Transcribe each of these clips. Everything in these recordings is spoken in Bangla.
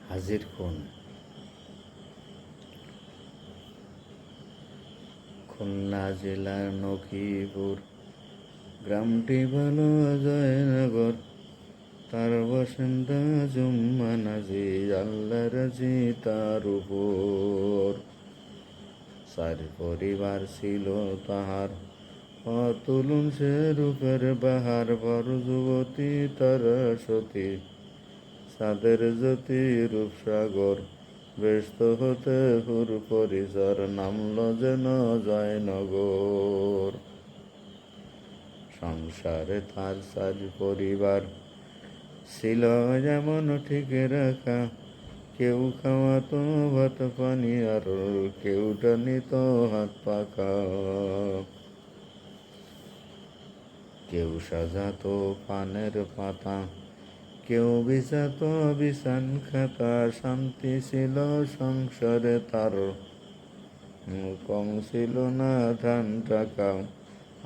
হাজির খুন। খুলনা জেলার নকিপুর গ্রামটি ভালো জয়নগর, তার বাসিন্দা জুম্মা নাজি, আল্লাহ রাজি তার উপর। চার পরিবার ছিল তাহার, অতুলন সে রূপের বাহার, বড় যুবতী তারা সতী, চাঁদের জ্যোতি রূপসাগর, ব্যস্ত হতে হুর পরিসর, নামল যেন জয়নগর। সংসারে তার চার পরিবার ছিল যেমন ঠিক রাখা, কেউ খাওয়াতো ভাত পানি আর কেউ টানিত হাত পাখা, কেউ সাজাতো পানের পাতা, কেউ বিছাতো বিছান খাতা। শান্তি ছিল সংসারে তার, কম ছিল না ধান টাকা,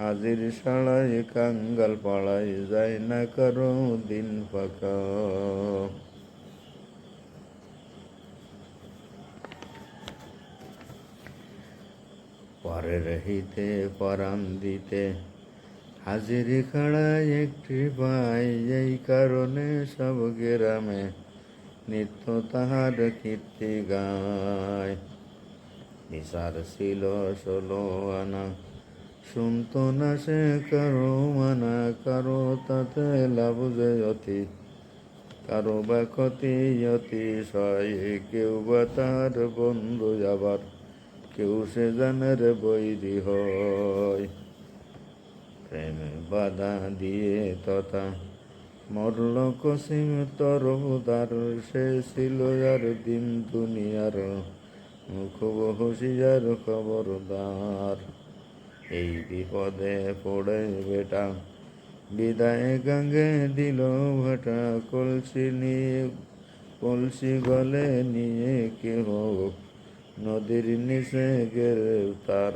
হাজির সাড়াই কাঙ্গাল পাড়াই, যায় না কারো দিন ফাঁকা। পরের হিতে পরাণ দিতে হাজিরি খাড়ায় একটি পাই, এই কারণে সব গ্রামে নিত্য তাহার কীর্তি গায়। বিচার ছিল 16 আনা, শুনত না সে কারো মানা, কারো তাতে লাভ যে অতি, কারো বা ক্ষতি অতিশয়। কেউ বা তার বন্ধু আবার কেউ সে জানের বৈরী হয়, প্রেমে বাধা দিয়ে তথা মরল কসিম তরফদার। সে ছিল আর দিন দুনিয়ার খুব হুঁশিয়ার খবরদার। এই বিপদে পড়ে বেটা বিদায় গাঙ্গে দিল ভাটা, কলসি গলে নিয়ে কেহ নদীর নিচে গ্রেফতার।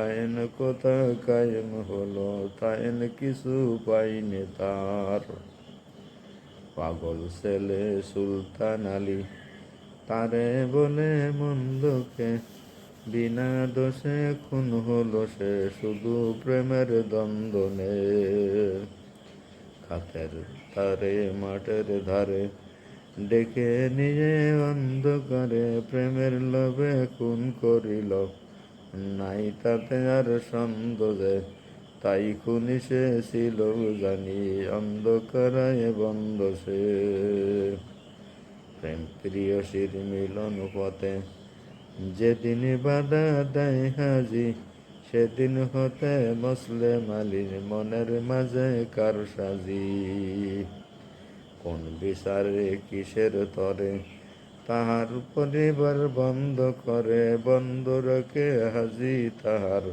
আইন কথা কায়েম হলো, তাইন কিছু পাইনি তার। পাগল ছেলে সুলতান আলী তারে বলে মন্দকে, বিনা দোষে খুন হলো সে শুধু প্রেমের দ্বন্দ্বনে। খাতের ধারে মাঠের ধারে ডেকে নিয়ে অন্ধকারে, প্রেমের লোভে খুন করিল, নাই তাতে আর সন্দেহ, তাই খুনি সে ছিল জানি, অন্ধকারায় বন্ধ সে। প্রেম প্রিয়সীর মিলন পথে যেদিন বাধা দেয় হাজি, সেদিন হতে মুসলেম আলীর মনের মাঝে কার সাজি। কোন বিচারে কিসের তরে তাহার পরিবার বন্ধ করে, বন্ধ রাখে হাজি তাহার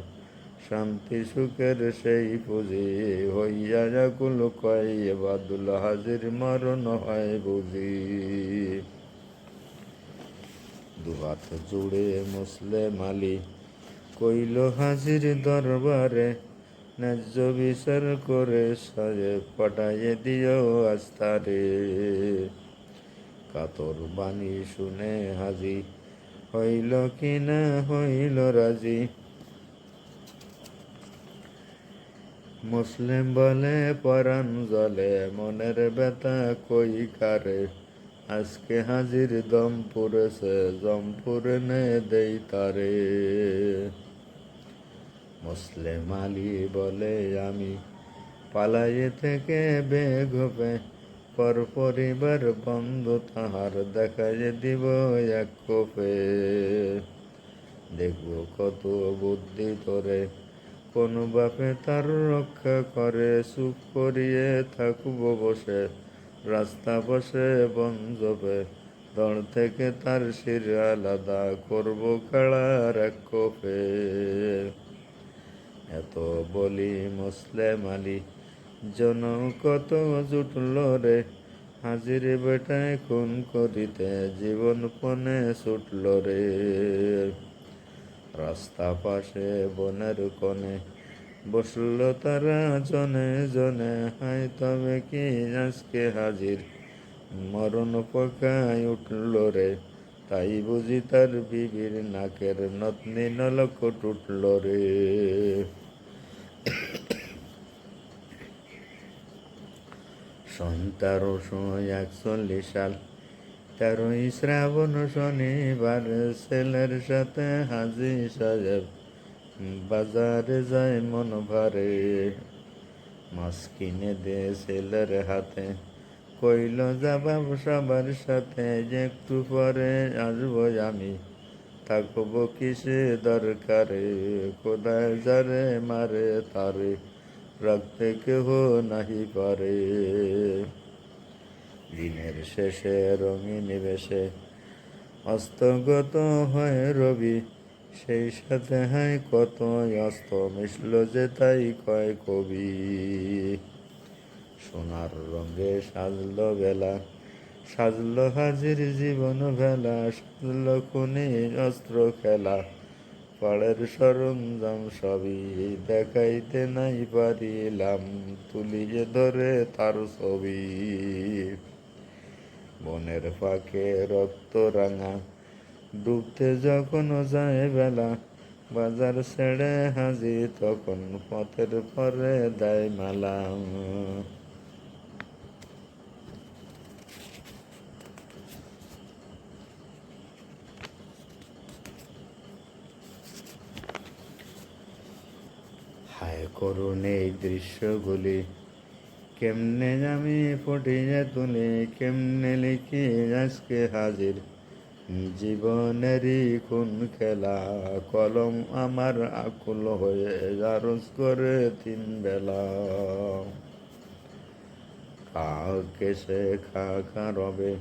শান্তি সুখের সেই পুঁজি। হইয়া আকুল কয় বাদুল হাজির মরণ হয় বুঝি। দুহাত জুড়ে মুসলেম আলী কইল হাজির দরবারে, ন্যায্য বিচার করে সাজে পাঠাইয়ে দিও আস্তারে। কাতর বাণী শুনে হাজি হইল কি না হইল রাজি। মুসলিম বলে পরাণ জলে, মনের ব্যথা কই কারে, আজকে হাজির দম পুরেছে, জমপুর নে দেই তারে। মুসলিম আলী বলে আমি পালাইয়ে থেকে বেঘপে, পর পরিবার বন্ধু তাহার দেখাইয়ে দিব এক কোপে। দেখব কত বুদ্ধি তোরে, কোন বাপে তার রক্ষা করে, চুপ করিয়ে থাকবো বসে, রাস্তা বসে বন জবে, দল থেকে তার শির আলাদা করবো কাড়ার এক কোপে। এত বলি মুসলেম আলী জন কত জুটল রে, হাজির বেটায় খুন করিতে জীবন পণে ছুটল রে। রাস্তা পাশে বনের কোণে বসল তারা জনে জনে, হায় তবে কি আজকে হাজির মরণ পোকায় উঠল রে, তাই বুঝি তার বিবির নাকের নতনি নলক টুটল রে। সন 1341 সাল 13ই শ্রাবণ শনিবার, ছেলের সাথে হাজি সাহেব বাজারে যায় মন ভারে। মাছ কিনে দে ছেলের হাতে, কইল যাবাব সবার সাথে, যে একটু পরে আসবো আমি, থাকবো কিসে দরকারে, কোদায় যারে মারে তারে, রাখতে কেহ নাহি পারে। দিনের শেষে রঙিন বেশে অস্তগত হয় রবি, সেই সাথে হয় কত অস্ত মিশল যে তাই কয় কবি। সোনার রঙে সাজল বেলা, সাজল হাজির জীবন ভেলা, সাজল খুনি অস্ত্র খেলা, পাড়ের সরঞ্জাম সবই দেখাইতে নাই পারিলাম, তুলিয়ে ধরে তার ছবি। বনের ফাঁকে রক্ত রাঙা, ডুবতে যখন যায় বেলা, বাজার ছেড়ে হাজি তখন পথের পরে দেয় মালা। হায় করুন এই দৃশ্যগুলি, কেমনে আমি ফুটিয়ে তুলি, কেমনে লিখি আজকে হাজির জীবনেরই খুন খেলা। কলম আমার আকুল হয়ে আরজ করে 3 বেলা, কাকে সে খা খা রবে,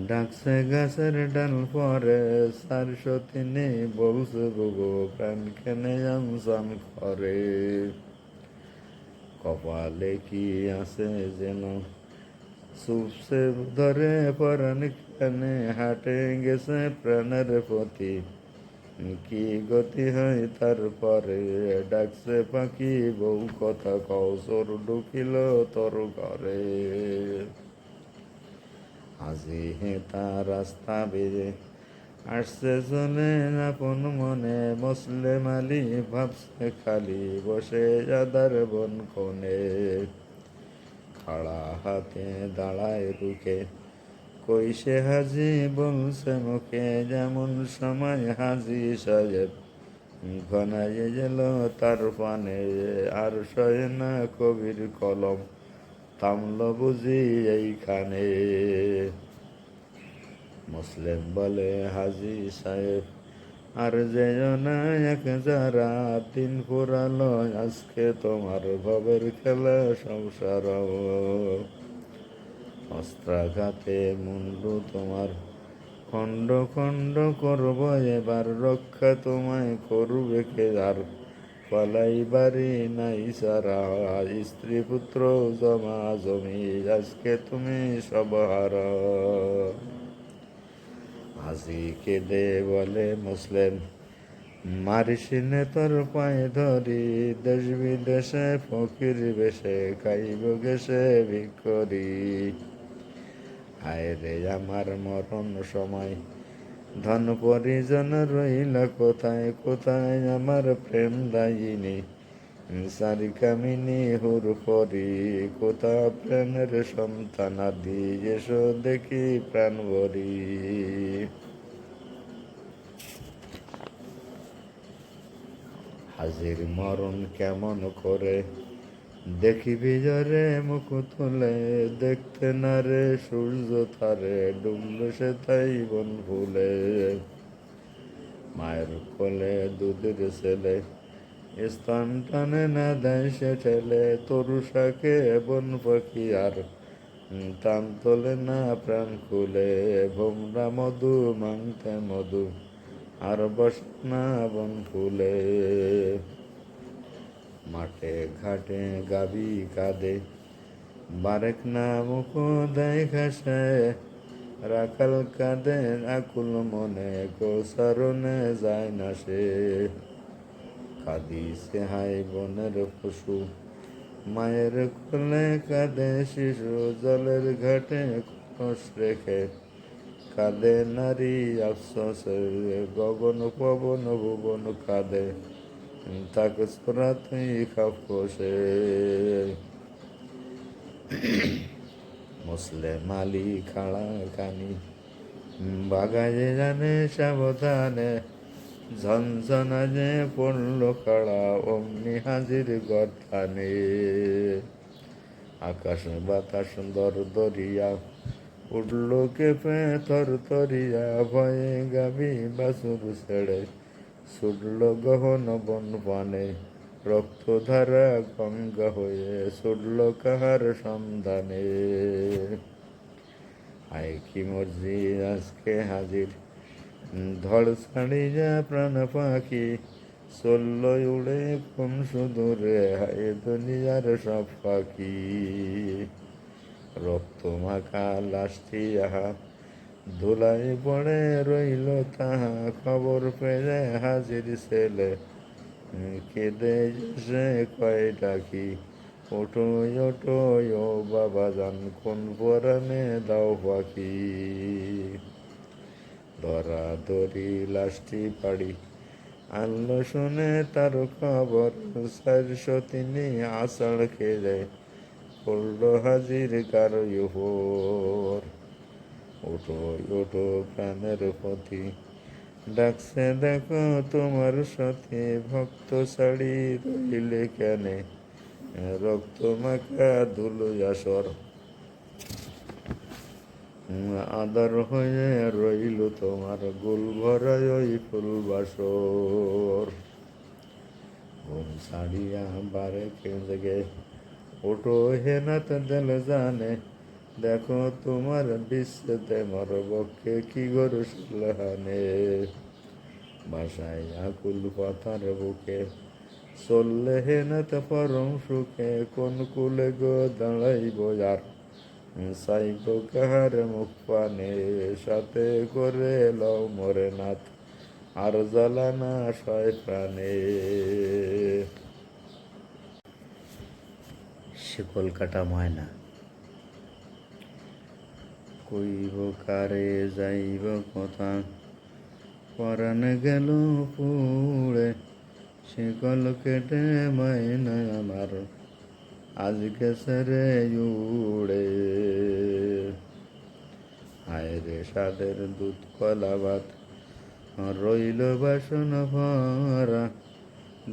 ডাকছে গাছের ডাল পরে, 403 বলছে বুবু প্রাণ কেনে আমসান করে। কপালে কি আছে যেন চুপসে ধরে পরাণ কেনে, হাটে গেছে প্রাণের প্রতি, কি গতি হয় তারপরে, ডাকছে পাখি বউ কথা কও, চোর ঢুকিল তোর ঘরে। আজি হেতা রাস্তা বেজে আসছে চলে আপন মনে, মুসলিম আলী ভাবছে খালি বসে আদার বন কোণে। খাড়া হাতে দাঁড়ায় রুখে, কইসে হাজি বলছে মুখে, যেমন সময় হাজি সাহেব ঘনাইয়ে গেল তার পানে, আর সয় না কবির কলম, থামল বুঝি এইখানে। মুসলিম বলে হাজি সাহেব আর যেও না এক যারা, দিন ফুরালো আজকে তোমার ভবের খেলা সংসার। অস্ত্রাঘাতে মুন্ডু তোমার খণ্ড খণ্ড করব এবার, রক্ষা তোমায় করবে কে আর, পালাই বাড়ি নাই সারা, স্ত্রী পুত্র জমা জমি আজকে তুমি সব হারা। হাজি কেঁদে বলে মুসলিম মারিস নে তোর পায়ে ধরি, দেশ বিদেশে ফকির বেশে খাইব গেছে ভিক্ষরি। হায় রে আমার মরণ সময়, ধন পরিজন রইল কোথায়, কোথায় আমার প্রেম দায়িনী, সারি কামিনী হুর পরি, কোথা প্রাণের সন্তান আদি, এসো দেখি প্রাণ ভরি। হাজির মরণ কেমন করে দেখিবি জরে মুখ তুলে, দেখতে না রে সূর্য তারে, ডুবল সে তাই বন ফুলে। মায়ের কোলে দুধের ছেলে, স্তন টানে না দেয় সে ঠেলে, তরুষাকে বন পাখি আর টান তোলে না প্রাণ খুলে, ভোমরা মধু মাংতে মধু আর বস না বন ফুলে। মাঠে ঘাটে গাবি কাঁদে, বারেক না মুখ দেয় ঘাসে, রাখাল কাঁদে আকুল মনে, গোসারণে যায় না সে। কাঁদিছে হাই বনের পশু, মায়ের কোলে কাঁদে শিশু, জলের ঘাটে মুখোশ রেখে কাঁদে নারী আফসোসে, গগন পবন ভুবন কাঁদে তাকে ছোড়া তুই খাপোশে। মুসলেম আলী খাড়া খানি বাগায়ে জানে সাবধানে, ঝনঝনা যে পড়ল কাড়া অমনি হাজির গর্থানে। আকাশ বাতাস দর দরিয়া উঠল কেঁপে থর তরিয়া, ভয়ে গাবি বাসুর ছেড়ে ছুটল গহন বন পানে, রক্তধারা গঙ্গা হয়ে ছুটল কাহার সন্ধানে। আয় কি মর্জি আজকে হাজির, ধড় ছাড়িয়া প্রাণ পাখি, চলল উড়ে কোন সুদূরে, হায় দুনিয়ার সব পাখি। রক্ত মাখা লাশটি আহা ধুলাই পড়ে রইল তাহা, খবর পেয়ে হাজির ছেলে কেঁদে সে কয় ডাকি, ওঠো ওঠো ও বাবা জান কোন পরাণে দাও পাখি। ধরা ধরি লাশটি পাড়ি আনলো শুনে তার খবর, 403 আষাঢ় খেলে পড়ল হাজির কারো উপর। ওঠো ওঠো প্রাণের পথি, ডাকছে দেখো তোমার সাথে, ভক্ত ছাড়ি রইলে কেনে, রক্ত মাখা ধুলো আসর আদার হয়ে রইল তোমার, গোল ভরায় ওই ফুল বাসর। ঘুম ছাড়িয়া বারে জেগে ওঠো হে নাথ দিল জানে, দেখো তোমার বিশ্বতে মর বক্ষে কি গরু সুলহানে। বাসায় আকুল পাথার বুকে চললে হে নাথ পরম সুখে, কোন কুলে গো দাঁড়াইব আর, চাইব কাহার মুখ পানে, সাথে করে লও মরে নাথ আর জ্বালা না সয় প্রাণে। শিকল কাটা ময়না কইব কারে যাইব কথা, পরাণ গেল পুড়ে, শিকল কেটে ময়না আমার আজকে সেরে উড়ে। হায় রে সাদের দুধ কলা ভাত রইল বাসন ভরা,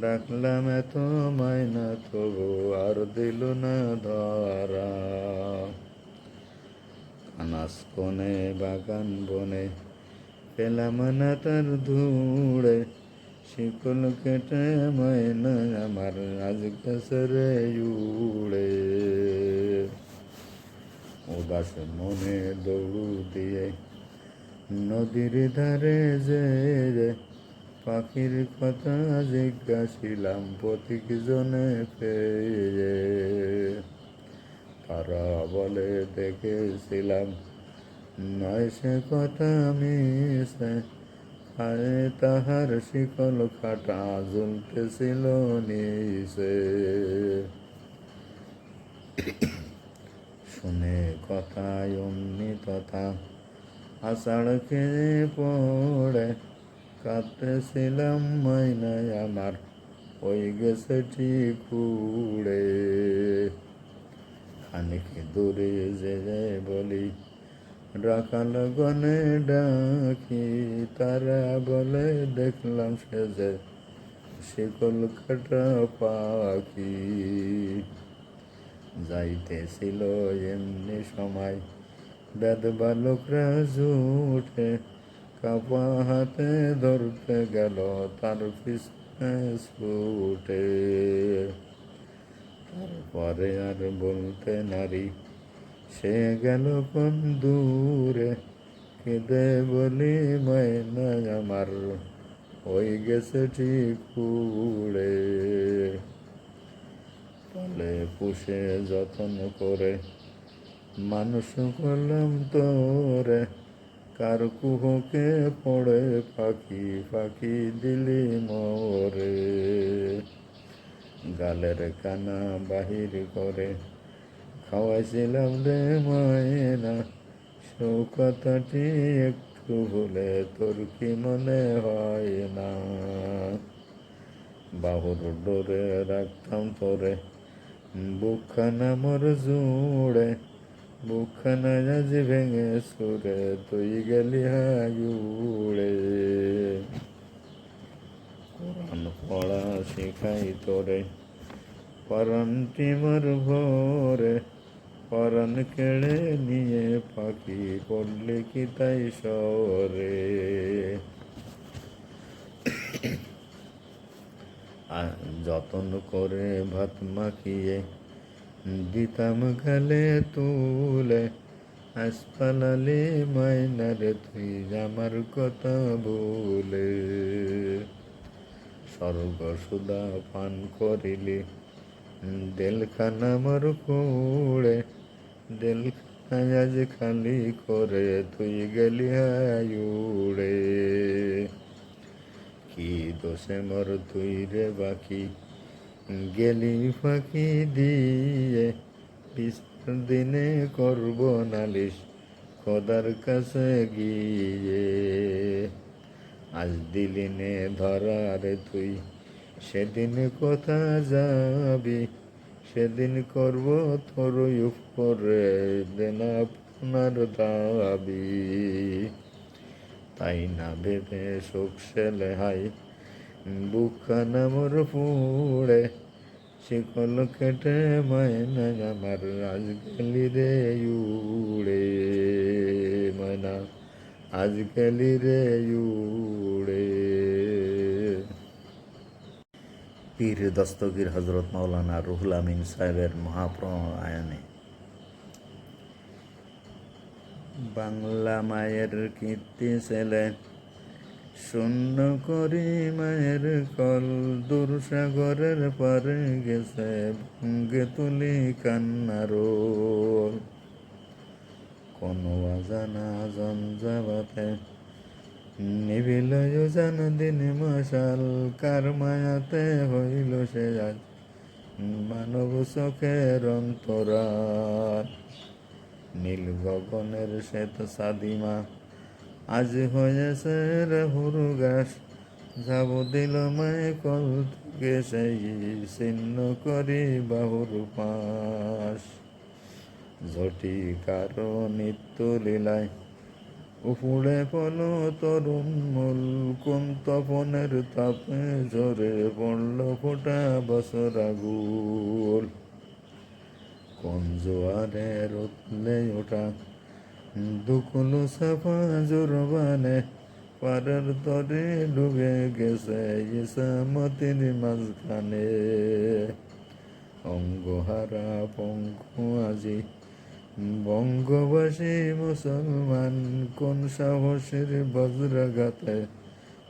ডাকলাম এত ময়না তবু আর দিল না ধরা। আনাস কোণে বাগান বনে পেলাম না তার ধুড়ে, শিকল কেটে ময়না আমার আজকে সেরে উড়ে। উদাস মনে দৌড় দিয়ে নদীর ধারে যে পাখির কথা জিজ্ঞাসিলাম পথিক জনে পেয়ে, তারা বলে দেখেছিলাম নয় সে কথা মিশে, আরে তাহার শিকল কাটা ঝুলতেছিল নিচে। শুনে কথায় অমনি তথা আষাঢ় খেয়ে পড়ে, কাঁদতেছিলাম ময়নায় আমার ওই গেছে ঠিক উড়ে। খানিক দূরে যে বলি রাখাল গনে ডাকি, তারা বলে দেখলাম সে যে শিকল কাটা পাখি। যাইতেছিল এমনি সময় বেদ বালকরা জুটে, কাপা হাতে ধরতে গেল তার পিছনে ছুটে। তারপরে আর বলতে নারী সে গেল কোন দূরে, কেঁদে বলি ময়না আমার ওই গেছে ঠিক উড়ে। পালে পুষে যত্ন করে মানুষ করলাম তোরে, কার কুহকে পড়ে পাখি পাখি দিলি মোরে। গালের কানা বাহির করে খাওয়াইছিলাম রে ময়না, কথাটি একটু ভুলে তোর কি মনে হয় না? বাহুর ডোরে রাখতাম তোরে, বুকখানা মোর জুড়ে, বুকখানা আজ ভেঙে সুরে তুই গেলি হায়ুড়ে। কোরআন পড়া শিখাই তোরে, পরাণটি মোর ভোরে, পরাণ কেড়ে নিয়ে পাখি পড়লি কি তাই শহরে। যতন করে ভাত মাখিয়ে দিতাম গালে তুলে, আজ পালালে মাইনারে তুই আমার কথা ভুলে। স্বর্গ সুদা পান করিলি দেলখানা আমার কুড়ে, দেলখানা আজ খালি করে তুই গেলি হায়ুড়ে। কি দোষে মর তুই রে বাকি গেলি ফাঁকি দিয়ে, বিচার দিনে করব নালিশ খোদার কাছে গিয়ে। আজ দিলিনে ধরা রে তুই, সেদিন কোথা যাবি, সেদিন করব তোর উপরে দেনা আপনার দাবি। তাই না ভেবে শোক সেলে হাই, বুকখানা মোর পুড়ে, শিকল কেটে ময়না আমার আজ গেলি রে উড়ে। ময়না আজ গেলি রে উড়ে। পীর দস্তগীর হজরত মাওলানা রুহুল আমিন সাহেবের মহাপ্রয়াণে বাংলা মায়ের কীর্তি ছেলে, শূন্য করি মায়ের কল, দূরসাগরের পারে গেছে ভঙ্গে তুলি কান্নারোল। কোনো অজানা জঞ্জাবাতে নিবিল জান দিন মশাল, কার মায়াতে হইল সে আজ মানব চোখের অন্তরাল। নীল গগনের শ্বেত সাদিমা আজ হয়েছে রাহুর গাছ, যাব দিল মায় কল থেকে সেই ছিন্ন করি বাহুর পাশ। ঝটি কারো নিত্য লীলায় উপুড়ে পল তরুণ মূল, কোন তপনের তাপে ঝরে পড়ল ফোটা বছর আগুল। কোন জোয়ারে উঠলে ওঠা দুকুল সাফা জোরবানে, পারের তরে ডুবে গেছে ইসামতির মাঝখানে। অঙ্গহারা পঙ্কু আজি বঙ্গবাসী মুসলমান, কোন সাহসের বজ্রাঘাতে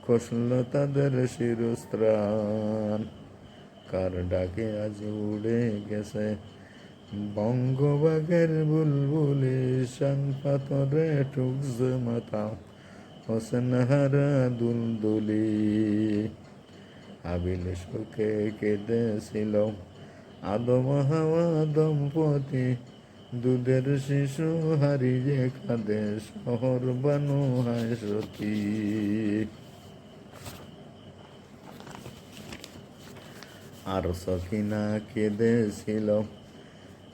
খসল তাদের শিরস্ত্রাণ। কার ডাকে আজ উড়ে গেছে বঙ্গবাগের বুলবুলি, শান পাথরে ঠুকছে মাথা হোসেন হারা দুলদুলি। হাবিল শোকে কেঁদেছিল আদম হাওয়া দম্পতি, দুধের শিশু হারিয়ে কাঁদে শহর বানু হায় সতী। আর সখিনা কেঁদেছিল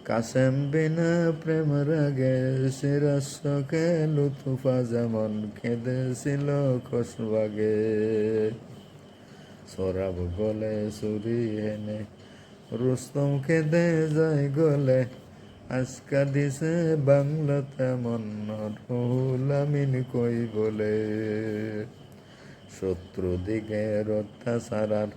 কাসেম বিনা প্রেম রাগে, সিরাজকে লুৎফা যেমন কেঁদেছিল খসবাগে। সোরাব গলে চুরি এনে রুস্তম কেঁদে যায় গলে, আজকা দিছে বাংলা তেমন রুহুল আমিন কই বলে। শত্রু দিগের অত্যাচার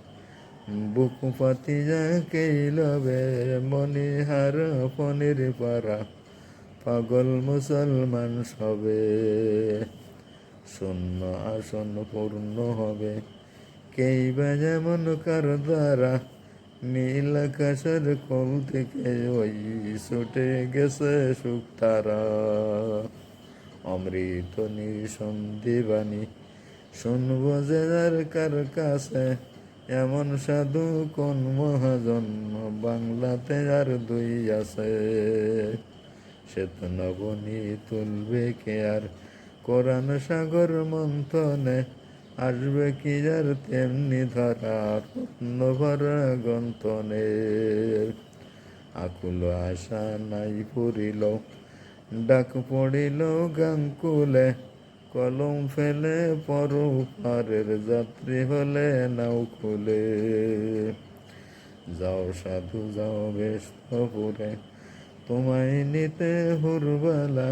বুক পাতিয়া কেই লবে, মনিহার পনির পাড়া পাগল মুসলমান সবে। শূন্য আসন পূর্ণ হবে কেই বা যেমন কার দ্বারা, নীল আকাশের কোল থেকে ওই ছুটে গেছে সুখ তারা। অমৃত নিঃসন্দিবাণী শুনব যে যার কার কাছে, এমন সাধু কোন মহাজন্ম বাংলাতে আর দুই আছে। সে তো নবনী তুলবে কে আর কোরআন সাগর মন্থনে আসবে কি আর তেমনি ধরা রত্ন ভরা গন্থনে আকুল আশা নাই পুরিল ডাক পড়িল গাঙ্কুলে কলম ফেলে পরপারের যাত্রী হলে নাও খুলে যাও সাধু যাও বেশপুরে তোমায় নিতে হুরবালা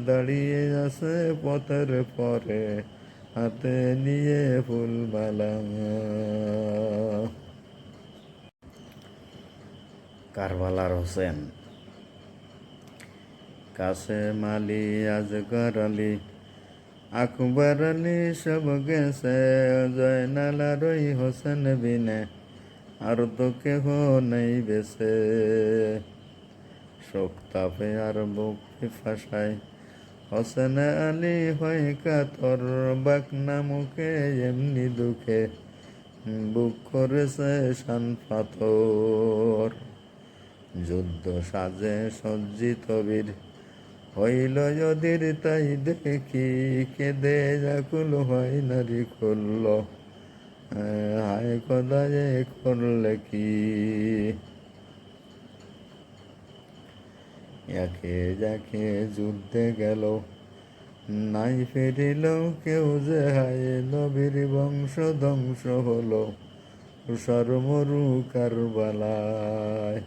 দাঁড়িয়ে আছে পথের পরে হাতে নিয়ে ফুলমালা। কারবালার হোসেন। কাসেম আলী, আজগর আলী, আকবর আলী সব গেছে, জয়নাল আর ওই হোসেন বিনে আর তো কেহ নেই বেছে। শোক তাপে আর বুক পিপাসায় হোসেন আলী হয় কাতর, বাকনা মুখে এমনি দুঃখে বুক করেছে শান পাথর। যুদ্ধ সাজে সজ্জিত বীর হইল যদির তাই দেখি, কেঁদে যাকুল হয় নারী করল, হায় খোদায়ে করলে কি। একে যাকে যুদ্ধে গেল নাই ফিরিল কেউ, যে হায় নবীর বংশ ধ্বংস হলো সরমরু কারবালায়।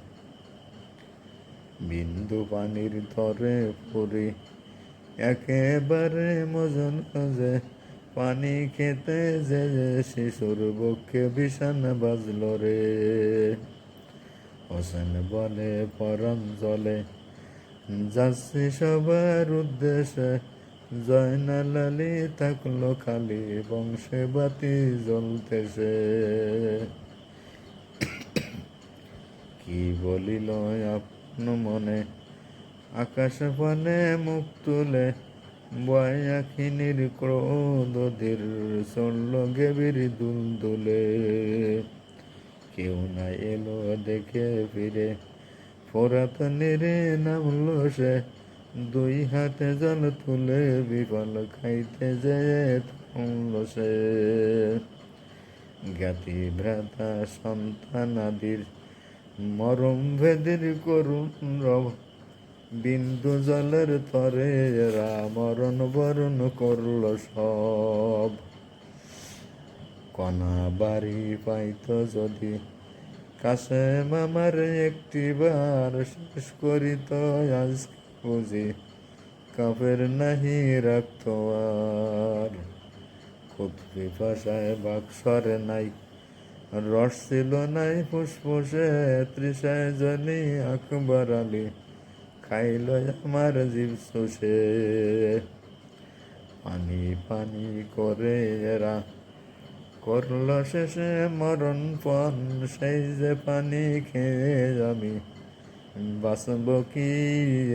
বিন্দু পানির তরে পড়ি একেবারে মজন যে, পানি খেতে যে শিশুর বক্ষে বিষাণ বাজল রে। হোসেন বলে পরম জলে যাচ্ছি সবার উদ্দেশ্যে, জয়নাল আলী থাকলো খালি বংশে বাতি জ্বলতেছে। কি বলিল আপন মনে আকাশ পানে মুখ তুলে, বয়াখিনীর ক্রোধ ধীর চলল গেবির দুলদুলে। কেউ না এলো দেখে ফিরে ফোরাত নেড়ে নামলো সে, দুই হাতে জল তুলে বিফল খাইতে যেয়ে থামল সে। জ্ঞাতি ভ্রাতা সন্তানাদির মরম ভেদির করুণ রব, বিন্দু জলের তরে এরা মরণ বরণ করল সব। কণা বাড়ি পাইত যদি কাসেম আমার একটিবার, শেষ করিত আজ বুঝি কাফের নাহি রাখত আর। খুদ পিপাসায় বাক্সরে নাই রস ছিল নাই ফুসফুসে, তৃষায় জনি আকবর আলী খাইল আমার জীব চষে। পানি পানি করে এরা করল শেষে মরণ পণ, সেই যে পানি খেয়ে আমি বাঁচব কি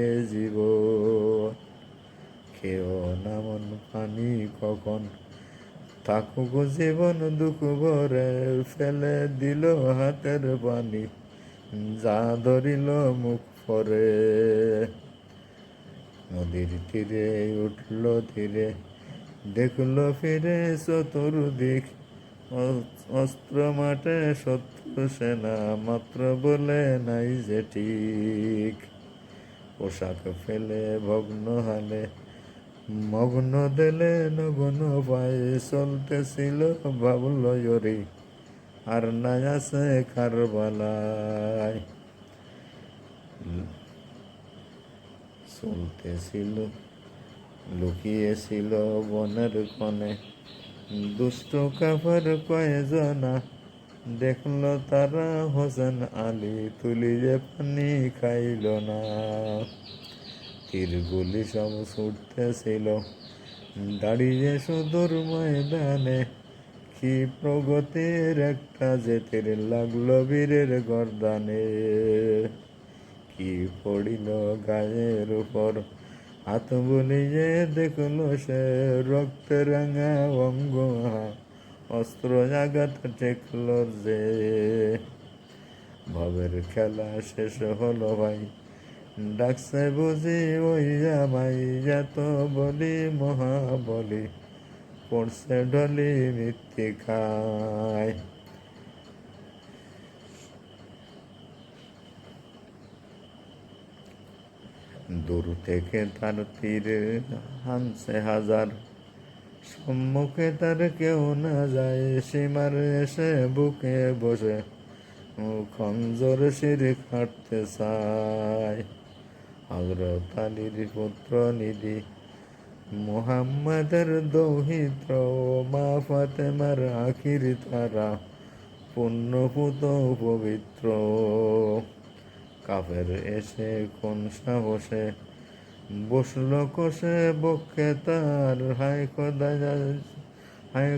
এ জীব। খেও নামন পানি কখন থাকুক জীবন দুঃখ ভরে, ফেলে দিল হাতের পানি যা ধরিল মুখ পরে। নদীর তীরে উঠল ধীরে দেখল ফিরে চতুর্দিক, অস্ত্র মাঠে শত্রু সেনা মাত্র বলে নাই যে ঠিক। পোশাক ফেলে ভগ্ন হালে মগ্ন দিলে নগ্ন পায়ে, চলতেছিল বাবুল জরি আর নাই আছে কারবালায়। চলতেছিল লুকিয়েছিল বনের কোণে দুষ্ট কাফের কয়েকজনা, দেখল তারা হোসেন আলী তুলি যে পানি খাইল না। তীর গুলি সব ছুটতেছিল দাঁড়িয়ে সুদূর ময়দানে, কি প্রগতির একটা যে তীর লাগলো বীরের গর্দানে। কি পড়িল গায়ের উপর হাত বুলিয়ে দেখল সে, রক্তে রাঙা অঙ্গ অস্ত্র আঘাত ঠেকল যে। ভবের খেলা শেষ হলো ভাই ডাকছে বুঝি ওই আমাই এত বলি মহাবলী, পড়ছে ঢলি মৃত্তিকায়। দূর থেকে তার তীরে হানছে হাজার, সম্মুখে তার কেউ না যায়, সীমার এসে বুকে বসে খঞ্জর শির কাটতে চায়। হযরত আলীর পুত্র নিধি, মুহাম্মাদের দৌহিত্র, মা ফাতেমার আখির তারা, পুণ্যপুত পবিত্র। কাফের এসে কোন সাহসে বসল কষে বক্ষে তার, হায়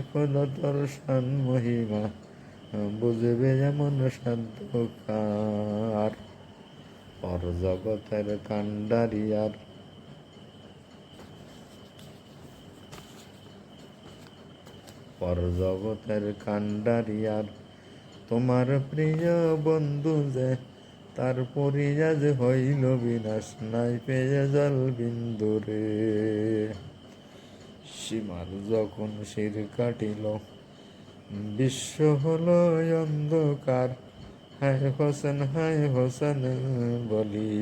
খোদা তোর শান মহিমা, বুঝবে এমন সাধ্য কার। পর জগতের কান্ডারিয়ার, পর জগতের কান্ডারিয়ার, তোমার প্রিয় বন্ধু যে, তার পরিয়াজ হইল বিনাশ, নাই পেয়ে জল বিন্দুরে। সীমার যখন শির কাটিল, বিশ্ব হলো অন্ধকার, হায় হোসেন বলি,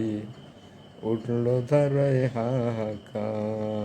উঠল ধারায় হাহাকার।